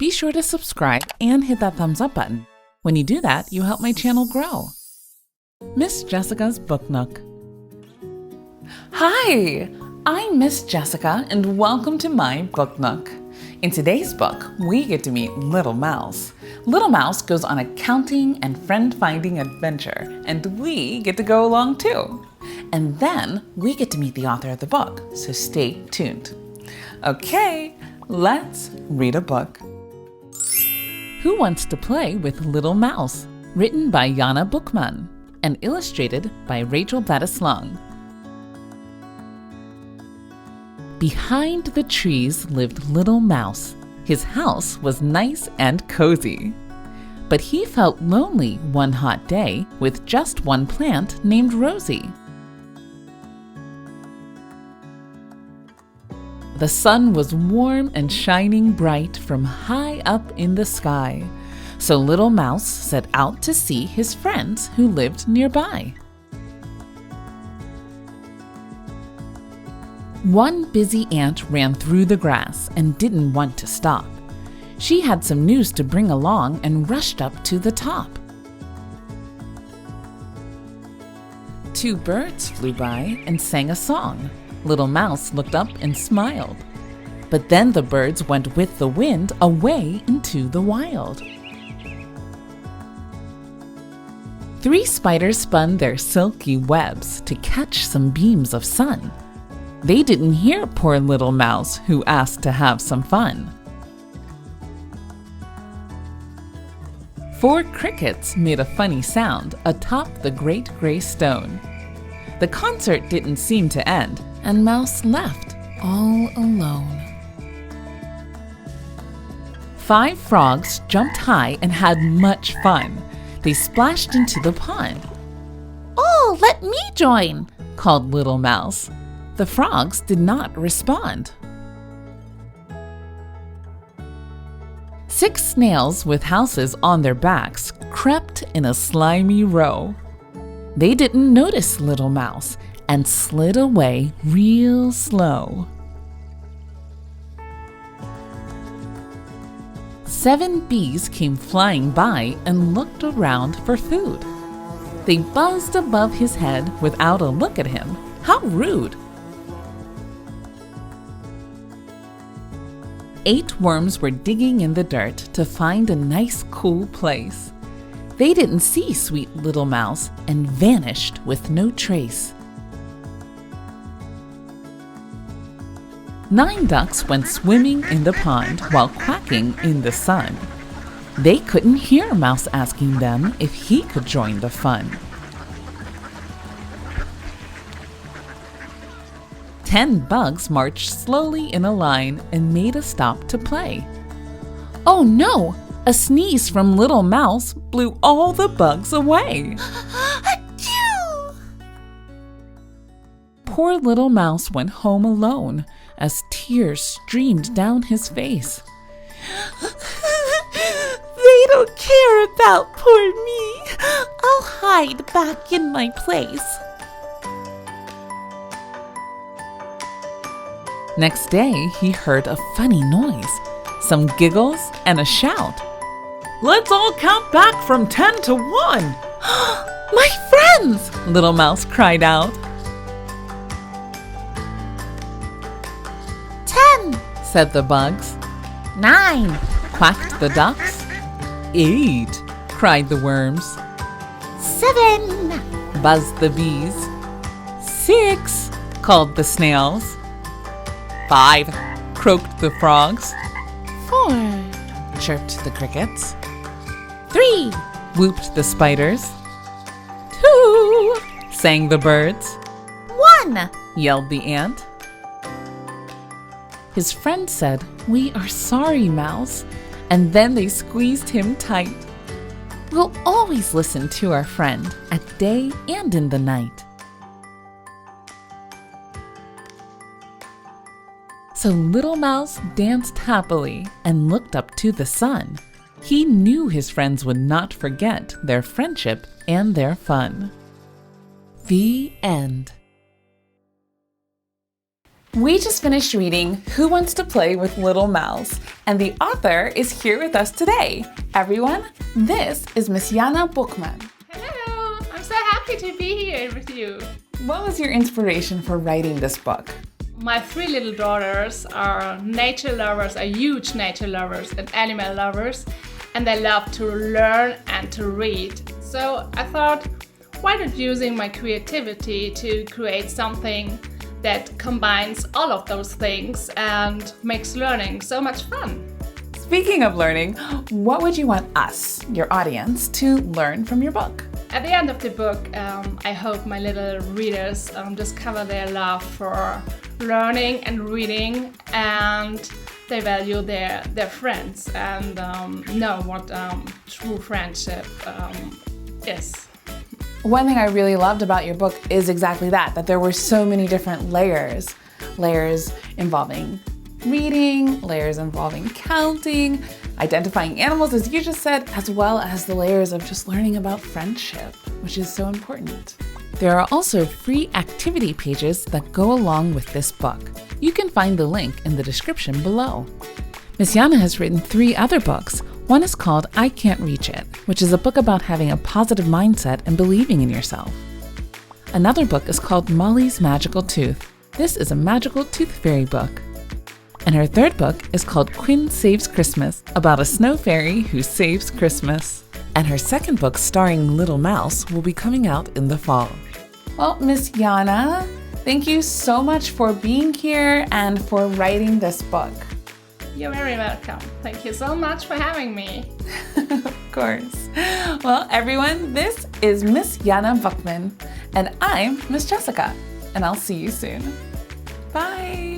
Be sure to subscribe and hit that thumbs up button. When you do that, you help my channel grow. Miss Jessica's Book Nook. Hi, I'm Miss Jessica and welcome to my Book Nook. In today's book, we get to meet Little Mouse. Little Mouse goes on a counting and friend-finding adventure, and we get to go along too. And then we get to meet the author of the book, so stay tuned. Okay, let's read a book. Who Wants to Play with Little Mouse? Written by Jana Buchmann and illustrated by Rachel DeShong. Behind the trees lived Little Mouse. His house was nice and cozy. But he felt lonely one hot day with just one plant named Rosie. The sun was warm and shining bright from high up in the sky, so Little Mouse set out to see his friends who lived nearby. One busy ant ran through the grass and didn't want to stop. She had some news to bring along and rushed up to the top. Two birds flew by and sang a song. Little Mouse looked up and smiled. But then the birds went with the wind away into the wild. Three spiders spun their silky webs to catch some beams of sun. They didn't hear poor Little Mouse, who asked to have some fun. Four crickets made a funny sound atop the great gray stone. The concert didn't seem to end, and Mouse left all alone. Five frogs jumped high and had much fun. They splashed into the pond. "Oh, let me join," called Little Mouse. The frogs did not respond. Six snails with houses on their backs crept in a slimy row. They didn't notice Little Mouse and slid away real slow. Seven bees came flying by and looked around for food. They buzzed above his head without a look at him. How rude! 8 worms were digging in the dirt to find a nice cool place. They didn't see sweet Little Mouse and vanished with no trace. 9 ducks went swimming in the pond while quacking in the sun. They couldn't hear Mouse asking them if he could join the fun. 10 bugs marched slowly in a line and made a stop to play. Oh no! A sneeze from Little Mouse blew all the bugs away. Achoo! Poor Little Mouse went home alone as tears streamed down his face. They don't care about poor me. I'll hide back in my place. Next day, he heard a funny noise, some giggles and a shout. "Let's all count back from 10 to 1. My friends! Little Mouse cried out. 10, said the bugs. 9, quacked the ducks. 8, cried the worms. 7, buzzed the bees. 6, called the snails. 5, croaked the frogs. 4, chirped the crickets. 3, whooped the spiders. 2, sang the birds. 1, yelled the ant. His friend said, "We are sorry, Mouse," and then they squeezed him tight. We'll always listen to our friend at day and in the night. So Little Mouse danced happily and looked up to the sun. He knew his friends would not forget their friendship and their fun. The end. We just finished reading Who Wants to Play with Little Mouse? And the author is here with us today. Everyone, this is Miss Jana Buchmann. Hello, I'm so happy to be here with you. What was your inspiration for writing this book? My 3 little daughters are nature lovers, are huge nature lovers and animal lovers, and they love to learn and to read. So I thought, why not using my creativity to create something that combines all of those things and makes learning so much fun. Speaking of learning, what would you want us, your audience, to learn from your book? At the end of the book, I hope my little readers discover their love for learning and reading, and they value their friends and know what true friendship is. One thing I really loved about your book is exactly that there were so many different layers. Layers involving reading, layers involving counting, identifying animals, as you just said, as well as the layers of just learning about friendship, which is so important. There are also free activity pages that go along with this book. You can find the link in the description below. Miss Jana has written 3 other books. One is called I Can't Reach It, which is a book about having a positive mindset and believing in yourself. Another book is called Molly's Magical Tooth. This is a magical tooth fairy book. And her 3rd book is called Quinn Saves Christmas, about a snow fairy who saves Christmas. And her 2nd book, starring Little Mouse, will be coming out in the fall. Well, Miss Jana, thank you so much for being here and for writing this book. You're very welcome. Thank you so much for having me. Of course. Well, everyone, this is Miss Jana Buchmann, and I'm Miss Jessica, and I'll see you soon. Bye.